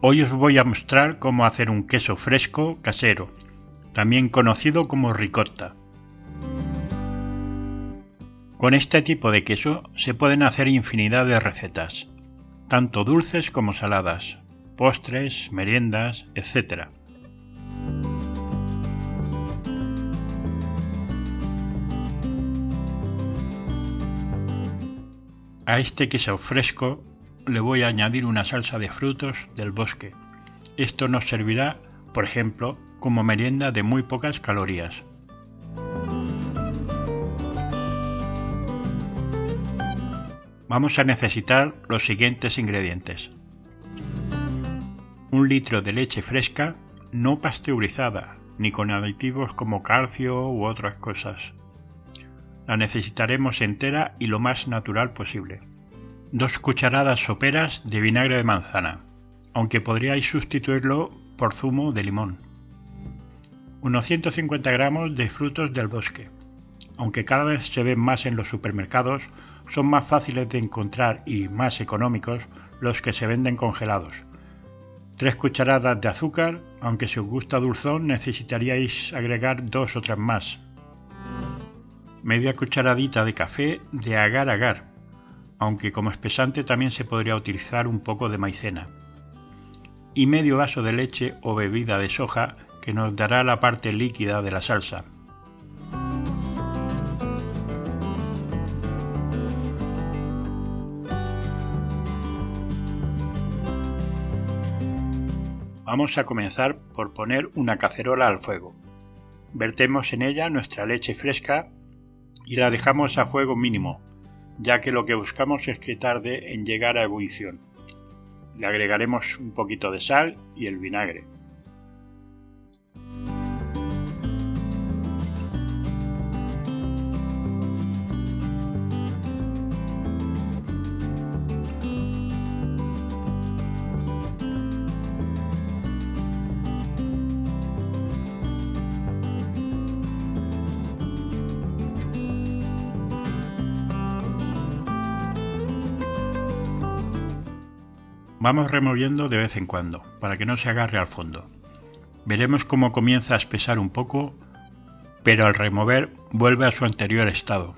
Hoy os voy a mostrar cómo hacer un queso fresco casero, también conocido como ricotta. Con este tipo de queso se pueden hacer infinidad de recetas, tanto dulces como saladas, postres, meriendas, etc. A este queso fresco le voy a añadir una salsa de frutos del bosque. Esto nos servirá, por ejemplo, como merienda de muy pocas calorías. Vamos a necesitar los siguientes ingredientes: 1 litro de leche fresca, no pasteurizada, ni con aditivos como calcio u otras cosas. La necesitaremos entera y lo más natural posible. 2 cucharadas soperas de vinagre de manzana, aunque podríais sustituirlo por zumo de limón. Unos 150 gramos de frutos del bosque, aunque cada vez se ven más en los supermercados, son más fáciles de encontrar y más económicos los que se venden congelados. 3 cucharadas de azúcar, aunque si os gusta dulzón necesitaríais agregar 2 o 3 más. Media cucharadita de café de agar-agar, aunque como espesante también se podría utilizar un poco de maicena. Y medio vaso de leche o bebida de soja que nos dará la parte líquida de la salsa. Vamos a comenzar por poner una cacerola al fuego. Vertemos en ella nuestra leche fresca y la dejamos a fuego mínimo, ya que lo que buscamos es que tarde en llegar a ebullición. Le agregaremos un poquito de sal y el vinagre. Vamos removiendo de vez en cuando, para que no se agarre al fondo. Veremos cómo comienza a espesar un poco, pero al remover vuelve a su anterior estado.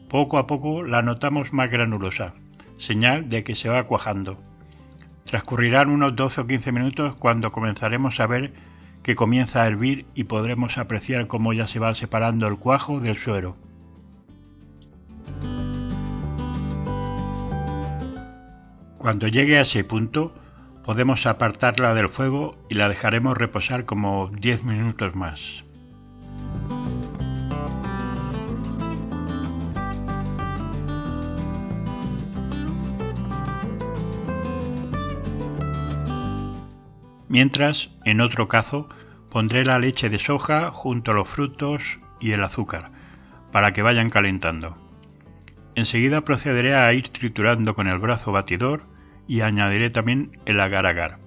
Poco a poco la notamos más granulosa, señal de que se va cuajando. Transcurrirán unos 12 o 15 minutos cuando comenzaremos a ver que comienza a hervir y podremos apreciar cómo ya se va separando el cuajo del suero. Cuando llegue a ese punto, podemos apartarla del fuego y la dejaremos reposar como 10 minutos más. Mientras, en otro cazo, pondré la leche de soja junto a los frutos y el azúcar, para que vayan calentando. Enseguida procederé a ir triturando con el brazo batidor y añadiré también el agar-agar.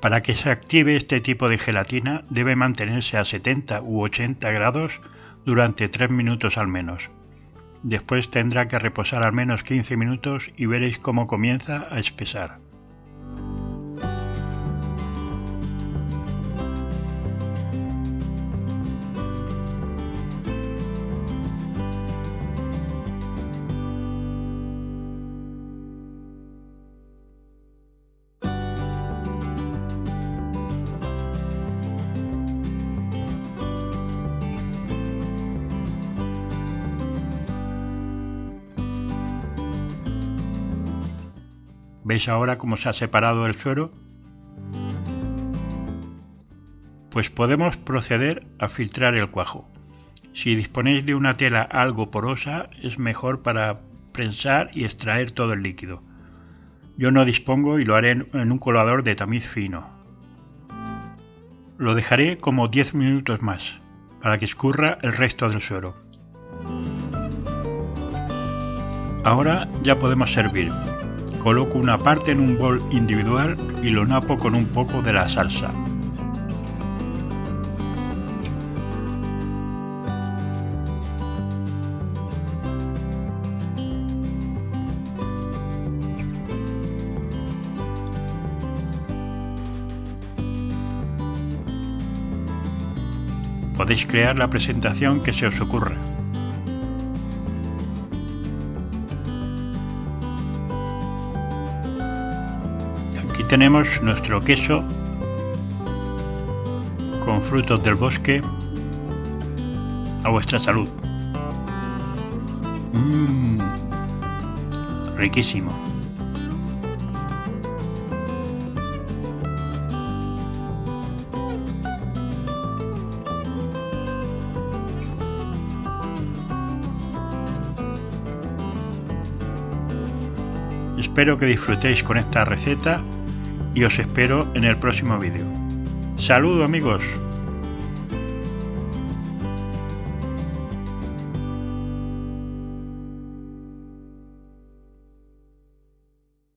Para que se active este tipo de gelatina debe mantenerse a 70 u 80 grados durante 3 minutos al menos. Después tendrá que reposar al menos 15 minutos y veréis cómo comienza a espesar. ¿Veis ahora cómo se ha separado el suero? Pues podemos proceder a filtrar el cuajo. Si disponéis de una tela algo porosa, es mejor para prensar y extraer todo el líquido. Yo no dispongo y lo haré en un colador de tamiz fino. Lo dejaré como 10 minutos más, para que escurra el resto del suero. Ahora ya podemos servir. Coloco una parte en un bol individual y lo napo con un poco de la salsa. Podéis crear la presentación que se os ocurra. Aquí tenemos nuestro queso con frutos del bosque a vuestra salud. Riquísimo. Espero que disfrutéis con esta receta y os espero en el próximo vídeo. ¡Saludos amigos!